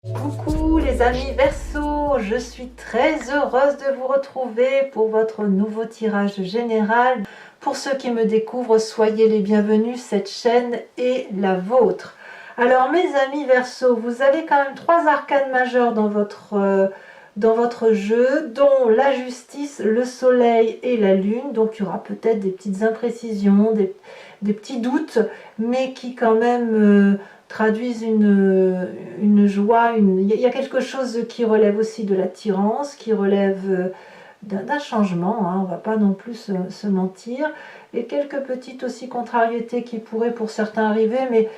Coucou les amis Verseau, je suis très heureuse de vous retrouver pour votre nouveau tirage général. Pour ceux qui me découvrent, soyez les bienvenus, cette chaîne est la vôtre. Alors mes amis Verseau, vous avez quand même 3 arcanes majeures dans votre jeu, dont la justice, le soleil et la lune. Donc il y aura peut-être des petites imprécisions, des petits doutes, mais qui quand même traduisent une joie, il y a quelque chose qui relève aussi de l'attirance, qui relève d'un changement, hein, on ne va pas non plus se mentir, et quelques petites aussi contrariétés qui pourraient pour certains arriver, mais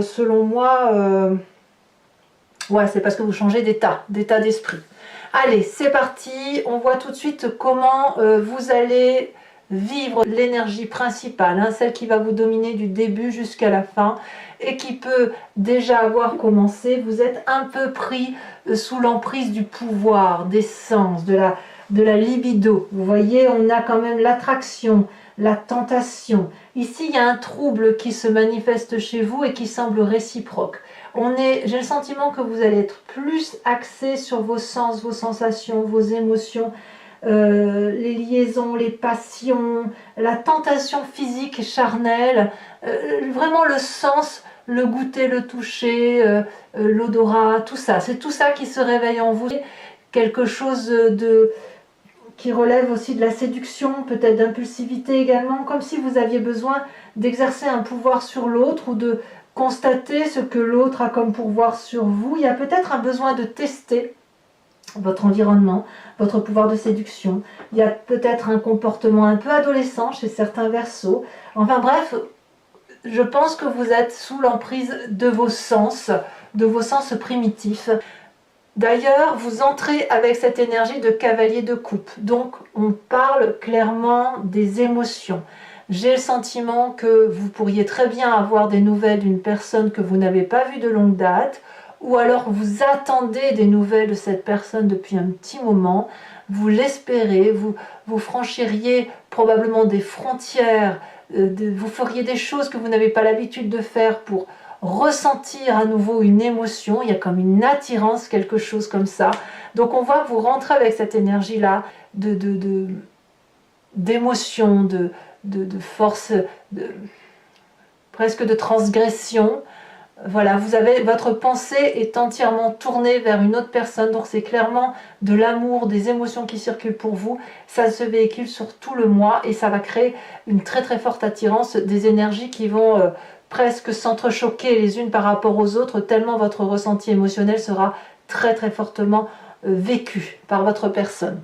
selon moi, ouais, c'est parce que vous changez d'état d'esprit. Allez, c'est parti, on voit tout de suite comment vous allez vivre l'énergie principale, hein, celle qui va vous dominer du début jusqu'à la fin et qui peut déjà avoir commencé. Vous êtes un peu pris sous l'emprise du pouvoir, des sens, de la libido. Vous voyez, on a quand même l'attraction, la tentation. Ici, il y a un trouble qui se manifeste chez vous et qui semble réciproque. J'ai le sentiment que vous allez être plus axé sur vos sens, vos sensations, vos émotions, les liaisons, les passions, la tentation physique et charnelle, vraiment le sens, le goûter, le toucher, l'odorat, tout ça. C'est tout ça qui se réveille en vous. Quelque chose qui relève aussi de la séduction, peut-être d'impulsivité également, comme si vous aviez besoin d'exercer un pouvoir sur l'autre ou de constater ce que l'autre a comme pouvoir sur vous. Il y a peut-être un besoin de tester votre environnement, votre pouvoir de séduction. Il y a peut-être un comportement un peu adolescent chez certains Verseaux. Enfin bref, je pense que vous êtes sous l'emprise de vos sens primitifs. D'ailleurs, vous entrez avec cette énergie de cavalier de coupe. Donc, on parle clairement des émotions. J'ai le sentiment que vous pourriez très bien avoir des nouvelles d'une personne que vous n'avez pas vue de longue date, ou alors vous attendez des nouvelles de cette personne depuis un petit moment, vous l'espérez, vous franchiriez probablement des frontières, vous feriez des choses que vous n'avez pas l'habitude de faire pour ressentir à nouveau une émotion, il y a comme une attirance, quelque chose comme ça. Donc on voit que vous rentrez avec cette énergie-là d'émotion, de force, presque de transgression. Voilà, votre pensée est entièrement tournée vers une autre personne, donc c'est clairement de l'amour, des émotions qui circulent pour vous. Ça se véhicule sur tout le mois et ça va créer une très très forte attirance, des énergies qui vont presque s'entrechoquer les unes par rapport aux autres, tellement votre ressenti émotionnel sera très très fortement vécu par votre personne.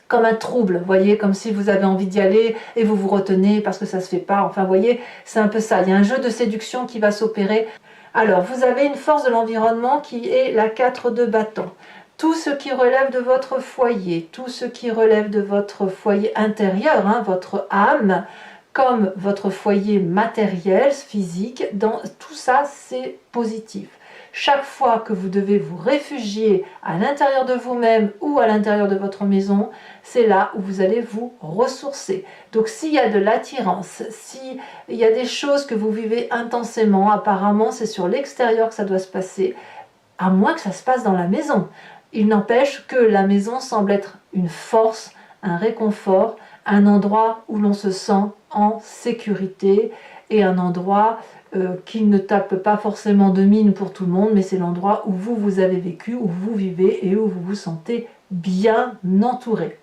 Comme un trouble, vous voyez, comme si vous avez envie d'y aller et vous vous retenez parce que ça ne se fait pas. Enfin, vous voyez, c'est un peu ça. Il y a un jeu de séduction qui va s'opérer. Alors, vous avez une force de l'environnement qui est la 4 de bâton. Tout ce qui relève de votre foyer, tout ce qui relève de votre foyer intérieur, hein, votre âme, comme votre foyer matériel, physique, tout ça, c'est positif. Chaque fois que vous devez vous réfugier à l'intérieur de vous-même ou à l'intérieur de votre maison, c'est là où vous allez vous ressourcer. Donc s'il y a de l'attirance, s'il y a des choses que vous vivez intensément, apparemment c'est sur l'extérieur que ça doit se passer, à moins que ça se passe dans la maison. Il n'empêche que la maison semble être une force, un réconfort, un endroit où l'on se sent en sécurité et un endroit qui ne tape pas forcément de mine pour tout le monde, mais c'est l'endroit où vous avez vécu, où vous vivez et où vous vous sentez bien entouré.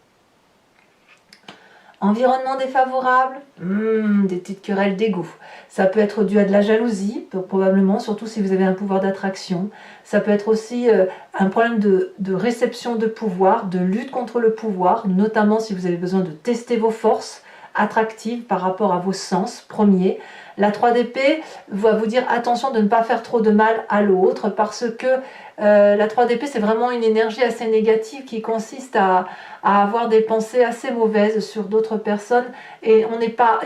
Environnement défavorable, des petites querelles d'ego. Ça peut être dû à de la jalousie, probablement, surtout si vous avez un pouvoir d'attraction. Ça peut être aussi un problème de réception de pouvoir, de lutte contre le pouvoir, notamment si vous avez besoin de tester vos forces attractives par rapport à vos sens premiers. La 3 d'épée va vous dire attention de ne pas faire trop de mal à l'autre parce que la 3 d'épée c'est vraiment une énergie assez négative qui consiste à avoir des pensées assez mauvaises sur d'autres personnes et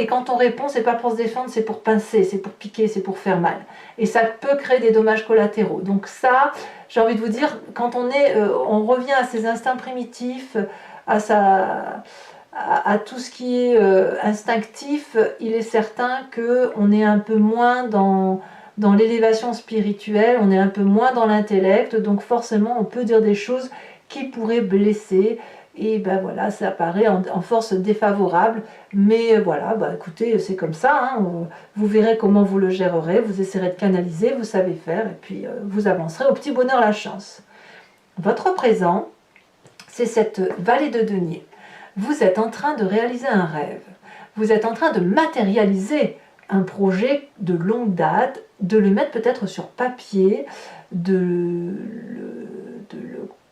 quand on répond c'est pas pour se défendre, c'est pour pincer, c'est pour piquer, c'est pour faire mal et ça peut créer des dommages collatéraux. Donc ça, j'ai envie de vous dire, quand on revient à ses instincts primitifs, à tout ce qui est instinctif, il est certain qu'on est un peu moins dans dans l'élévation spirituelle, on est un peu moins dans l'intellect, donc forcément on peut dire des choses qui pourraient blesser, et ben voilà, ça apparaît en force défavorable, mais voilà, bah écoutez, c'est comme ça, hein, vous verrez comment vous le gérerez, vous essaierez de canaliser, vous savez faire, et puis vous avancerez au petit bonheur la chance. Votre présent, c'est cette vallée de denier. Vous êtes en train de réaliser un rêve, vous êtes en train de matérialiser un projet de longue date, de le mettre peut-être sur papier, de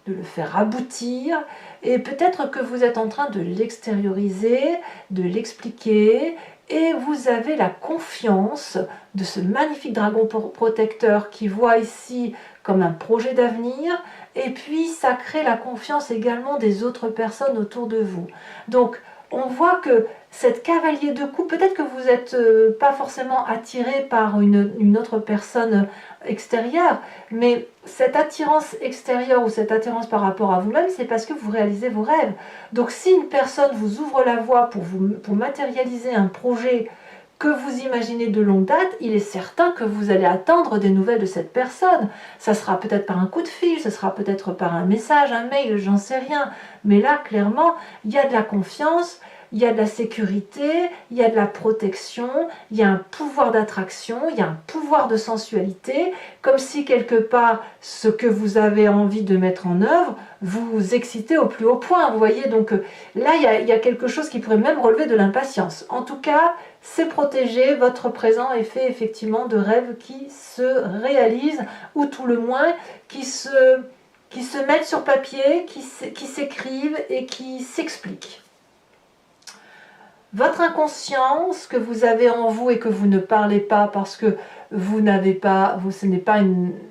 le faire aboutir, et peut-être que vous êtes en train de l'extérioriser, de l'expliquer, et vous avez la confiance de ce magnifique dragon protecteur qui voit ici comme un projet d'avenir, et puis ça crée la confiance également des autres personnes autour de vous. Donc on voit que cette cavalier de coupe, peut-être que vous n'êtes pas forcément attiré par une autre personne extérieure, mais cette attirance extérieure ou cette attirance par rapport à vous-même, c'est parce que vous réalisez vos rêves. Donc si une personne vous ouvre la voie pour matérialiser un projet que vous imaginez de longue date, il est certain que vous allez attendre des nouvelles de cette personne. Ça sera peut-être par un coup de fil, ça sera peut-être par un message, un mail, j'en sais rien. Mais là, clairement, il y a de la confiance, il y a de la sécurité, il y a de la protection, il y a un pouvoir d'attraction, il y a un pouvoir de sensualité, comme si quelque part, ce que vous avez envie de mettre en œuvre, vous excitez au plus haut point. Vous voyez, donc là, il y a quelque chose qui pourrait même relever de l'impatience. En tout cas, c'est protégé, votre présent est fait effectivement de rêves qui se réalisent, ou tout le moins qui se mettent sur papier, qui s'écrivent et qui s'expliquent. Votre inconscient, ce que vous avez en vous et que vous ne parlez pas parce que vous n'avez pas, ce n'est pas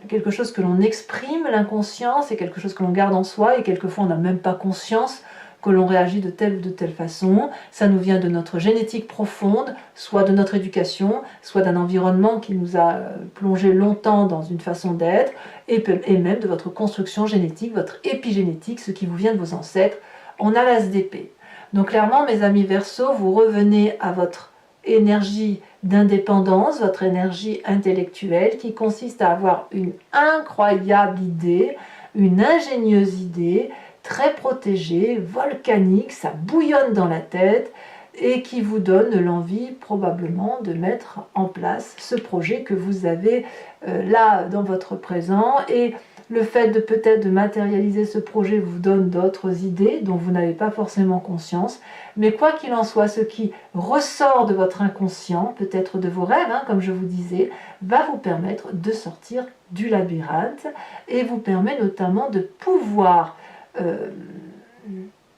quelque chose que l'on exprime, l'inconscient, c'est quelque chose que l'on garde en soi et quelquefois on n'a même pas conscience que l'on réagit de telle ou de telle façon. Ça nous vient de notre génétique profonde, soit de notre éducation, soit d'un environnement qui nous a plongé longtemps dans une façon d'être, et même de votre construction génétique, votre épigénétique, ce qui vous vient de vos ancêtres. On a l'as d'épée. Donc clairement, mes amis Verseaux, vous revenez à votre énergie d'indépendance, votre énergie intellectuelle qui consiste à avoir une incroyable idée, une ingénieuse idée, très protégée, volcanique, ça bouillonne dans la tête et qui vous donne l'envie probablement de mettre en place ce projet que vous avez là dans votre présent. Et le fait de peut-être de matérialiser ce projet vous donne d'autres idées dont vous n'avez pas forcément conscience. Mais quoi qu'il en soit, ce qui ressort de votre inconscient, peut-être de vos rêves, hein, comme je vous disais, va vous permettre de sortir du labyrinthe et vous permet notamment de pouvoir,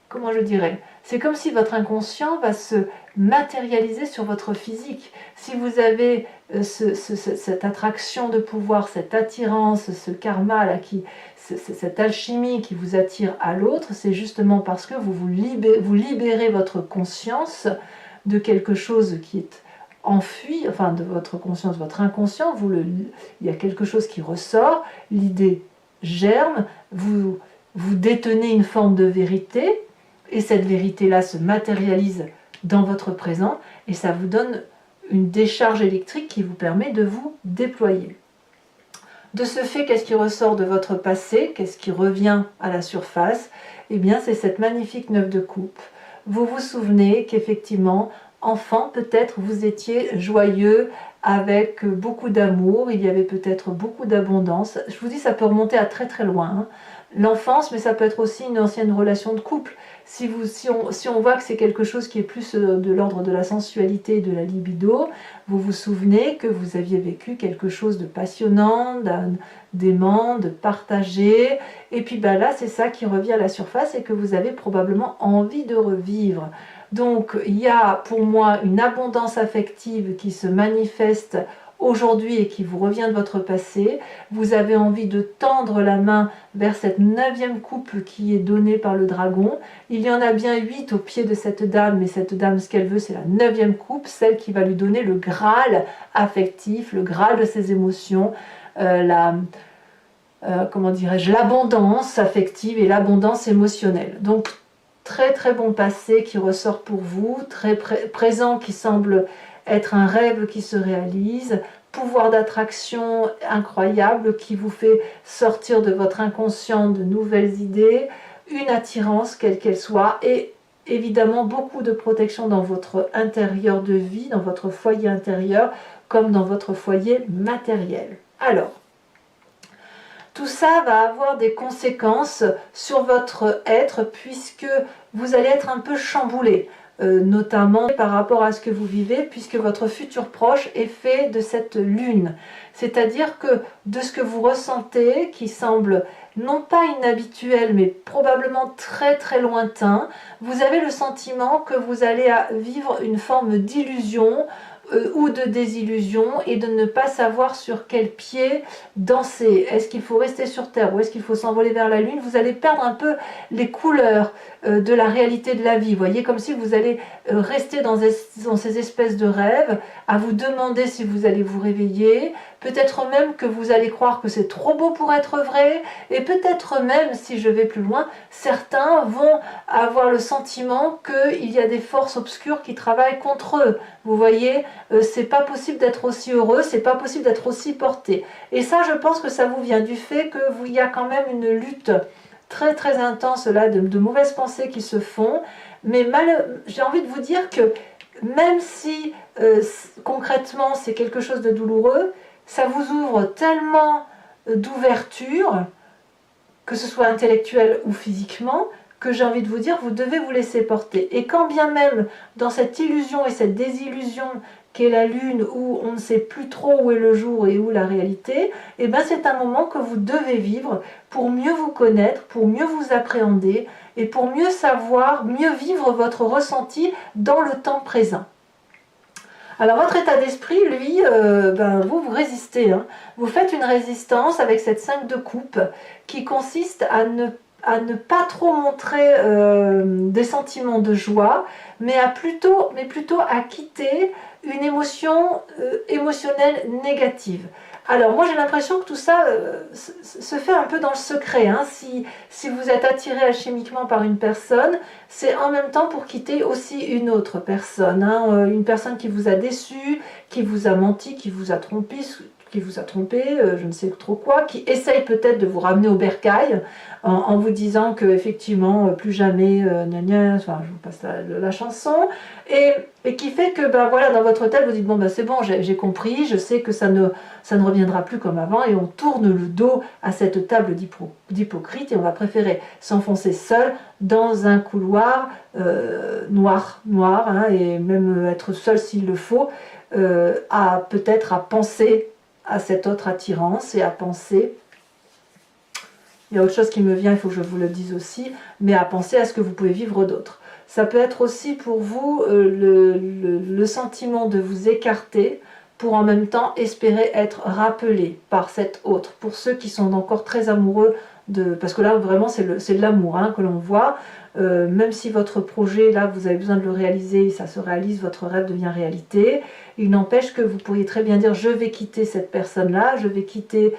comment je dirais, c'est comme si votre inconscient va se matérialiser sur votre physique. Si vous avez cette attraction de pouvoir, cette attirance, ce karma, là, cette alchimie qui vous attire à l'autre, c'est justement parce que vous libérez votre conscience de quelque chose qui est enfui, enfin de votre conscience, votre inconscient, il y a quelque chose qui ressort, l'idée germe, vous détenez une forme de vérité, et cette vérité-là se matérialise dans votre présent, et ça vous donne une décharge électrique qui vous permet de vous déployer. De ce fait, qu'est-ce qui ressort de votre passé? Qu'est-ce qui revient à la surface? Eh bien, c'est cette magnifique 9 de coupe. Vous vous souvenez qu'effectivement, enfant, peut-être vous étiez joyeux, avec beaucoup d'amour, il y avait peut-être beaucoup d'abondance. Je vous dis, ça peut remonter à très très loin, hein. L'enfance, mais ça peut être aussi une ancienne relation de couple. Si on voit que c'est quelque chose qui est plus de l'ordre de la sensualité et de la libido, vous vous souvenez que vous aviez vécu quelque chose de passionnant, d'aimant, de partagé, et puis là c'est ça qui revient à la surface et que vous avez probablement envie de revivre. Donc il y a pour moi une abondance affective qui se manifeste aujourd'hui et qui vous revient de votre passé. Vous avez envie de tendre la main vers cette 9e coupe qui est donnée par le dragon. Il y en a bien 8 au pied de cette dame, mais cette dame, ce qu'elle veut, c'est la 9e coupe, celle qui va lui donner le Graal affectif, le Graal de ses émotions, comment dirais-je, l'abondance affective et l'abondance émotionnelle. Donc très très bon passé qui ressort pour vous, très présent qui semble être un rêve qui se réalise, pouvoir d'attraction incroyable qui vous fait sortir de votre inconscient de nouvelles idées, une attirance quelle qu'elle soit et évidemment beaucoup de protection dans votre intérieur de vie, dans votre foyer intérieur comme dans votre foyer matériel. Alors, tout ça va avoir des conséquences sur votre être puisque vous allez être un peu chamboulé, notamment par rapport à ce que vous vivez puisque votre futur proche est fait de cette lune. C'est-à-dire que de ce que vous ressentez, qui semble non pas inhabituel mais probablement très très lointain, vous avez le sentiment que vous allez vivre une forme d'illusion ou de désillusion et de ne pas savoir sur quel pied danser. Est-ce qu'il faut rester sur Terre ou est-ce qu'il faut s'envoler vers la Lune? Vous allez perdre un peu les couleurs de la réalité de la vie. Vous voyez, comme si vous allez rester dans ces espèces de rêves, à vous demander si vous allez vous réveiller, peut-être même que vous allez croire que c'est trop beau pour être vrai, et peut-être même, si je vais plus loin, certains vont avoir le sentiment qu'il y a des forces obscures qui travaillent contre eux. Vous voyez, c'est pas possible d'être aussi heureux, c'est pas possible d'être aussi porté. Et ça, je pense que ça vous vient du fait qu'il y a quand même une lutte très très intense là de mauvaises pensées qui se font. Mais j'ai envie de vous dire que même si concrètement c'est quelque chose de douloureux, ça vous ouvre tellement d'ouverture, que ce soit intellectuelle ou physiquement, que j'ai envie de vous dire, vous devez vous laisser porter. Et quand bien même, dans cette illusion et cette désillusion qu'est la lune, où on ne sait plus trop où est le jour et où la réalité, et ben c'est un moment que vous devez vivre pour mieux vous connaître, pour mieux vous appréhender, et pour mieux savoir, mieux vivre votre ressenti dans le temps présent. Alors votre état d'esprit, lui, vous résistez. Hein. Vous faites une résistance avec cette 5 de coupe qui consiste à ne pas trop montrer des sentiments de joie, mais plutôt à quitter une émotion émotionnelle négative. Alors moi j'ai l'impression que tout ça se fait un peu dans le secret. Hein. Si vous êtes attiré alchimiquement par une personne, c'est en même temps pour quitter aussi une autre personne. Hein. Une personne qui vous a déçu, qui vous a menti, qui vous a trompé, je ne sais trop quoi, qui essaye peut-être de vous ramener au bercail en vous disant que effectivement plus jamais, enfin je vous passe la chanson, et qui fait que voilà, dans votre tête vous dites bon c'est bon, j'ai compris, je sais que ça ne reviendra plus comme avant, et on tourne le dos à cette table d'hypocrite et on va préférer s'enfoncer seul dans un couloir noir, hein, et même être seul s'il le faut, peut-être à penser à cette autre attirance et à penser, il y a autre chose qui me vient, il faut que je vous le dise aussi, mais à penser à ce que vous pouvez vivre d'autre. Ça peut être aussi pour vous le sentiment de vous écarter pour en même temps espérer être rappelé par cet autre. Pour ceux qui sont encore très amoureux parce que là vraiment c'est de l'amour hein, que l'on voit, même si votre projet là vous avez besoin de le réaliser, ça se réalise, votre rêve devient réalité, il n'empêche que vous pourriez très bien dire je vais quitter cette personne là, je vais quitter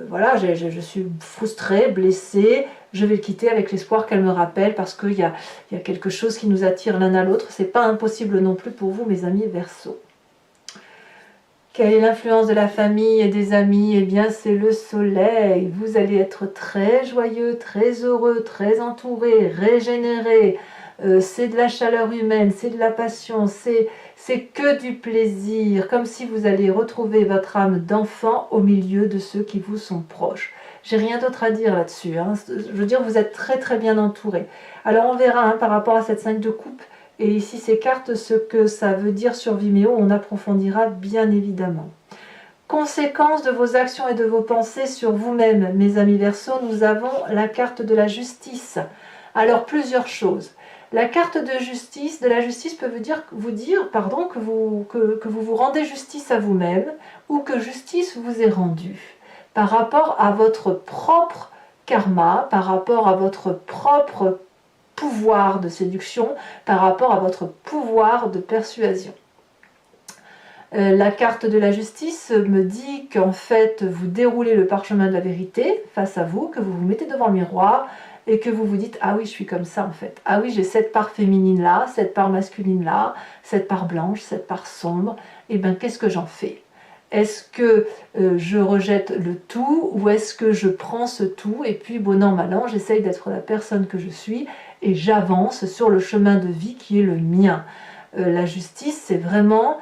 voilà, je suis frustrée, blessée, je vais le quitter avec l'espoir qu'elle me rappelle parce qu'il y a quelque chose qui nous attire l'un à l'autre. C'est pas impossible non plus pour vous mes amis Verseaux. Quelle est l'influence de la famille et des amis? Eh bien, c'est le soleil. Vous allez être très joyeux, très heureux, très entouré, régénéré. C'est de la chaleur humaine, c'est de la passion, c'est que du plaisir. Comme si vous allez retrouver votre âme d'enfant au milieu de ceux qui vous sont proches. J'ai rien d'autre à dire là-dessus. Hein. Je veux dire, vous êtes très très bien entouré. Alors, on verra hein, par rapport à cette 5 de coupe. Et ici, ces cartes, ce que ça veut dire sur Vimeo, on approfondira bien évidemment. Conséquences de vos actions et de vos pensées sur vous-même, mes amis Verseaux, nous avons la carte de la justice. Alors, plusieurs choses. La carte de la justice peut vous dire que vous rendez justice à vous-même ou que justice vous est rendue par rapport à votre propre karma, par rapport à votre propre pouvoir de séduction, par rapport à votre pouvoir de persuasion. La carte de la justice me dit qu'en fait vous déroulez le parchemin de la vérité face à vous, que vous vous mettez devant le miroir et que vous vous dites, ah oui, je suis comme ça en fait. Ah oui, j'ai cette part féminine là, cette part masculine là, cette part blanche, cette part sombre. Et bien, qu'est-ce que j'en fais? Est-ce que je rejette le tout ou est-ce que je prends ce tout et puis, bon an, mal an, j'essaye d'être la personne que je suis et j'avance sur le chemin de vie qui est le mien. La justice, c'est vraiment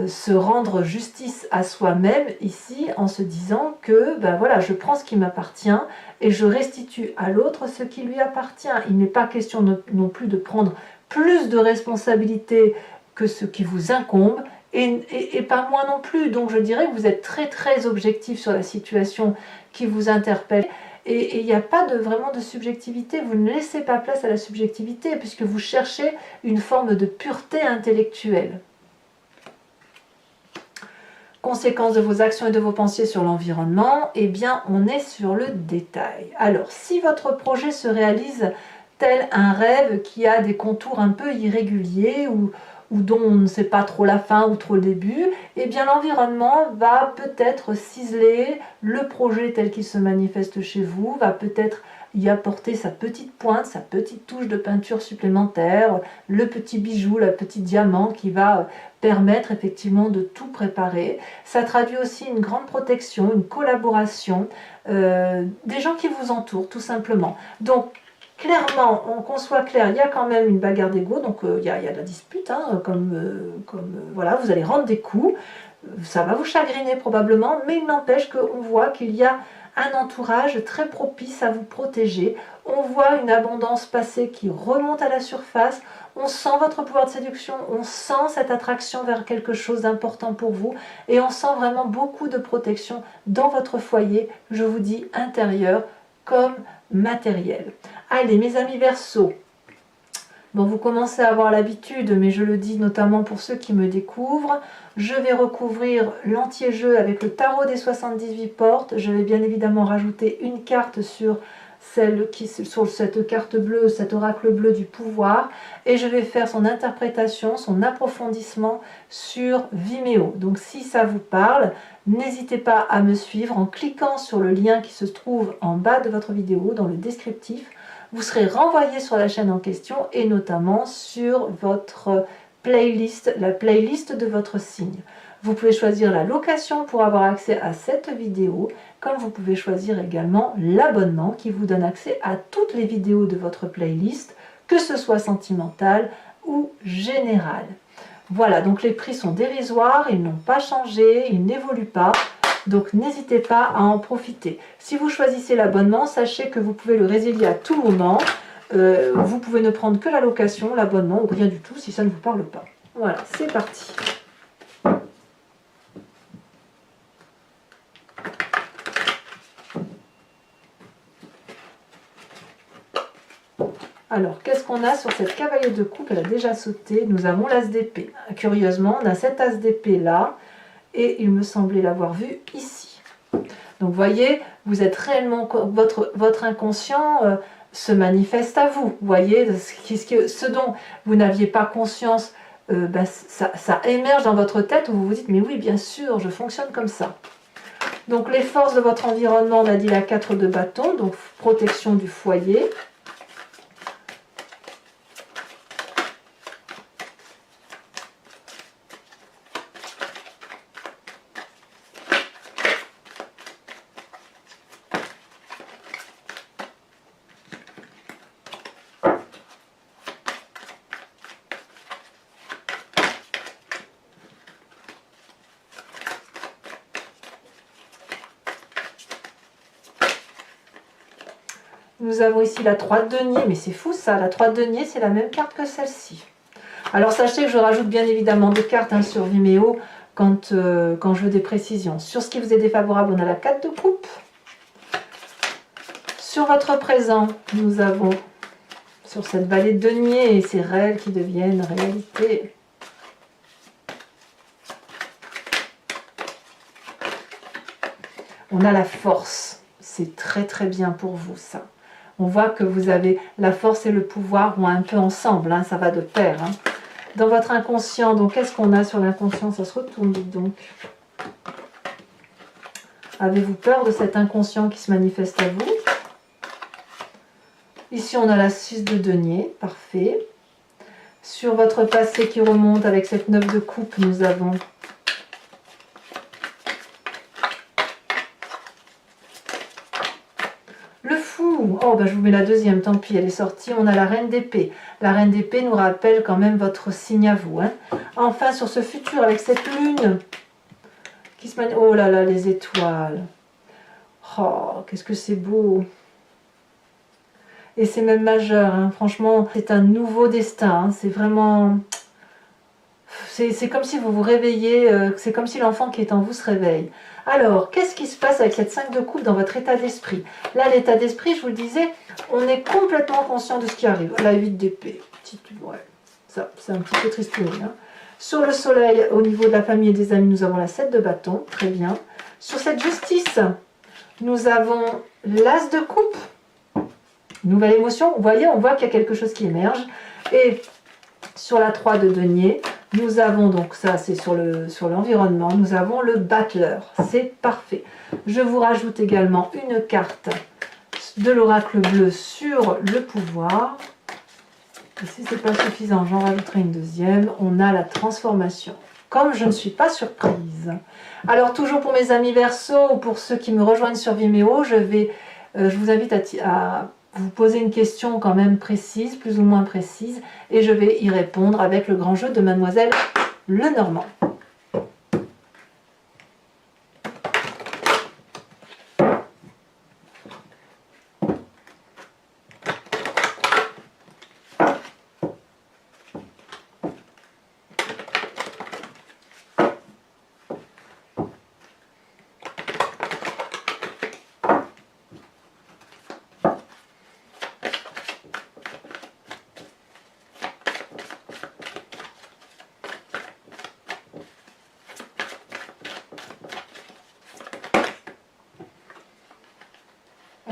se rendre justice à soi-même ici en se disant que ben voilà, je prends ce qui m'appartient et je restitue à l'autre ce qui lui appartient. Il n'est pas question non plus de prendre plus de responsabilités que ce qui vous incombe et pas moins non plus. Donc je dirais que vous êtes très très objectif sur la situation qui vous interpelle. Et il n'y a pas vraiment de subjectivité, vous ne laissez pas place à la subjectivité puisque vous cherchez une forme de pureté intellectuelle. Conséquence de vos actions et de vos pensées sur l'environnement, eh bien on est sur le détail. Alors si votre projet se réalise tel un rêve qui a des contours un peu irréguliers ou dont on ne sait pas trop la fin ou trop le début, eh bien l'environnement va peut-être ciseler le projet tel qu'il se manifeste chez vous, va peut-être y apporter sa petite pointe, sa petite touche de peinture supplémentaire, le petit bijou, le petit diamant qui va permettre effectivement de tout préparer. Ça traduit aussi une grande protection, une collaboration des gens qui vous entourent tout simplement. Donc clairement, qu'on soit clair, il y a quand même une bagarre d'ego, donc il y a de la dispute, hein, voilà, vous allez rendre des coups, ça va vous chagriner probablement, mais il n'empêche qu'on voit qu'il y a un entourage très propice à vous protéger. On voit une abondance passée qui remonte à la surface, on sent votre pouvoir de séduction, on sent cette attraction vers quelque chose d'important pour vous et on sent vraiment beaucoup de protection dans votre foyer, je vous dis intérieur comme matériel. Allez mes amis Verseaux, bon, vous commencez à avoir l'habitude, mais je le dis notamment pour ceux qui me découvrent, je vais recouvrir l'entier-jeu avec le tarot des 78 portes. Je vais bien évidemment rajouter une carte sur cette carte bleue, cet oracle bleu du pouvoir, et je vais faire son interprétation, son approfondissement sur Vimeo. Donc si ça vous parle, n'hésitez pas à me suivre en cliquant sur le lien qui se trouve en bas de votre vidéo, dans le descriptif. Vous serez renvoyé sur la chaîne en question et notamment sur votre playlist, la playlist de votre signe. Vous pouvez choisir la location pour avoir accès à cette vidéo, comme vous pouvez choisir également l'abonnement qui vous donne accès à toutes les vidéos de votre playlist, que ce soit sentimentale ou générale. Voilà, donc les prix sont dérisoires, ils n'ont pas changé, ils n'évoluent pas. Donc n'hésitez pas à en profiter. Si vous choisissez l'abonnement, sachez que vous pouvez le résilier à tout moment. Vous pouvez ne prendre que la location, l'abonnement ou rien du tout si ça ne vous parle pas. Voilà, c'est parti. Alors, qu'est-ce qu'on a sur cette cavalier de coupe? Elle a déjà sauté. Nous avons l'as d'épée. Curieusement, on a cet as d'épée là. Et il me semblait l'avoir vu ici. Donc, voyez, vous êtes réellement... Votre inconscient se manifeste à vous. Vous voyez, ce dont vous n'aviez pas conscience, ça émerge dans votre tête où vous vous dites, mais oui, bien sûr, je fonctionne comme ça. Donc, les forces de votre environnement, on a dit la 4 de bâton, donc protection du foyer. Nous avons ici la 3 de denier, mais c'est fou ça, la 3 de denier c'est la même carte que celle-ci. Alors sachez que je rajoute bien évidemment des cartes sur Vimeo quand je veux des précisions. Sur ce qui vous est défavorable, on a la 4 de coupe. Sur votre présent, nous avons sur cette vallée de denier et ces rêves qui deviennent réalité. On a la force, c'est très très bien pour vous ça. On voit que vous avez la force et le pouvoir vont un peu ensemble, hein, ça va de pair. Hein. Dans votre inconscient, donc qu'est-ce qu'on a sur l'inconscient? Ça se retourne, dites donc. Avez-vous peur de cet inconscient qui se manifeste à vous? Ici, on a la 6 de denier, parfait. Sur votre passé qui remonte avec cette 9 de coupe, nous avons le fou. Oh, bah, je vous mets la deuxième, tant pis, elle est sortie. On a la reine d'épée. La reine d'épée nous rappelle quand même votre signe à vous. Hein. Enfin, sur ce futur, avec cette lune qui se manie... Oh là là, les étoiles. Oh, qu'est-ce que c'est beau. Et c'est même majeur, hein. Franchement, c'est un nouveau destin. Hein. C'est vraiment... C'est comme si vous vous réveillez, c'est comme si l'enfant qui est en vous se réveille. Alors, qu'est-ce qui se passe avec cette 5 de coupe dans votre état d'esprit? Là, l'état d'esprit, je vous le disais, on est complètement conscient de ce qui arrive. La 8 d'épée, ouais, ça, c'est un petit peu tristouné. Hein. Sur le soleil, au niveau de la famille et des amis, nous avons la 7 de bâton, très bien. Sur cette justice, nous avons l'as de coupe. Nouvelle émotion, vous voyez, on voit qu'il y a quelque chose qui émerge. Et sur la 3 de denier, nous avons donc, ça c'est sur l'environnement, nous avons le battleur, c'est parfait. Je vous rajoute également une carte de l'oracle bleu sur le pouvoir. Et si ce n'est pas suffisant, j'en rajouterai une deuxième. On a la transformation. Comme je ne suis pas surprise. Alors toujours pour mes amis Verseau, ou pour ceux qui me rejoignent sur Vimeo, je vous invite à vous poser une question quand même précise, plus ou moins précise, et je vais y répondre avec le grand jeu de Mademoiselle Lenormand.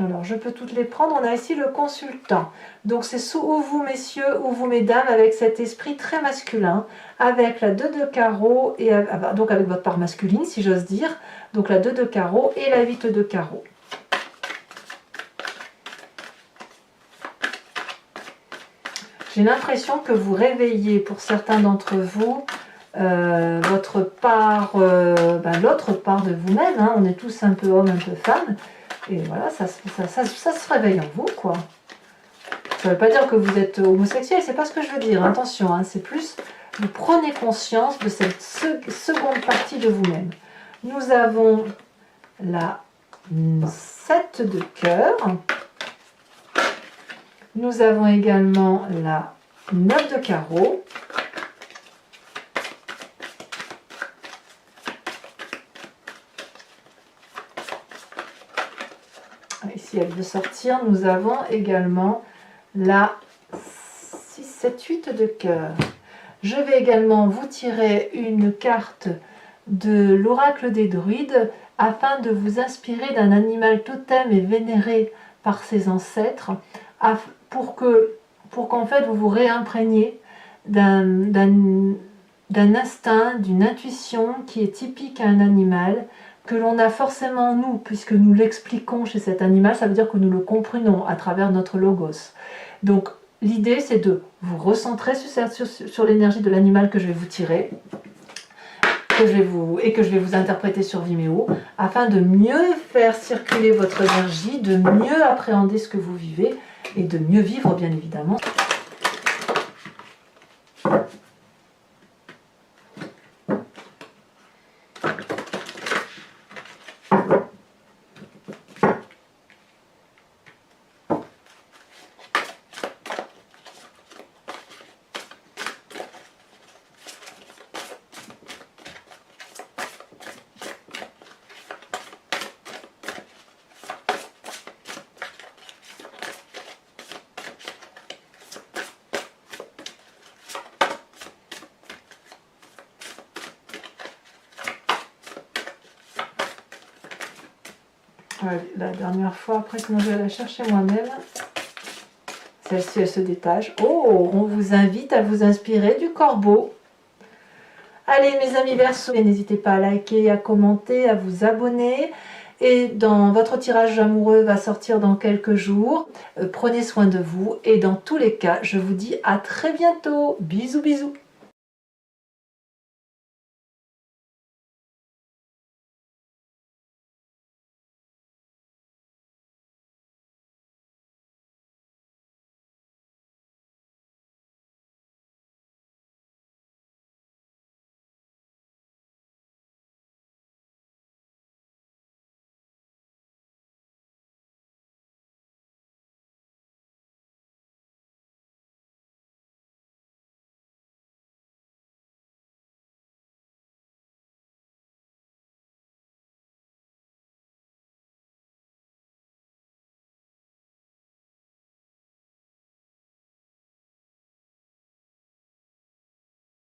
Alors, je peux toutes les prendre. On a ici le consultant. Donc, c'est ou vous, messieurs, ou vous, mesdames, avec cet esprit très masculin, avec la 2 de carreau, et donc avec votre part masculine, si j'ose dire. Donc, la 2 de carreau et la 8 de carreau. J'ai l'impression que vous réveillez, pour certains d'entre vous, votre part, l'autre part de vous-même. Hein. On est tous un peu hommes, un peu femmes. Et voilà, ça se réveille en vous, quoi. Ça ne veut pas dire que vous êtes homosexuel, c'est pas ce que je veux dire, attention, hein, c'est plus, vous prenez conscience de cette seconde partie de vous-même. Nous avons la 7 de cœur, nous avons également la 9 de carreau, ici elle veut sortir, nous avons également la 6, 7, 8 de cœur. Je vais également vous tirer une carte de l'oracle des druides afin de vous inspirer d'un animal totem et vénéré par ses ancêtres pour qu'en fait vous vous réimprégniez d'un instinct, d'une intuition qui est typique à un animal, que l'on a forcément nous, puisque nous l'expliquons chez cet animal, ça veut dire que nous le comprenons à travers notre logos. Donc l'idée c'est de vous recentrer sur l'énergie de l'animal que je vais vous tirer, que je vais vous interpréter sur Vimeo, afin de mieux faire circuler votre énergie, de mieux appréhender ce que vous vivez, et de mieux vivre bien évidemment. La dernière fois, après sinon je vais la chercher moi-même. Celle-ci, elle se détache. Oh, on vous invite à vous inspirer du corbeau. Allez mes amis Verseaux, n'hésitez pas à liker, à commenter, à vous abonner. Et dans votre tirage amoureux va sortir dans quelques jours. Prenez soin de vous et dans tous les cas, je vous dis à très bientôt. Bisous bisous.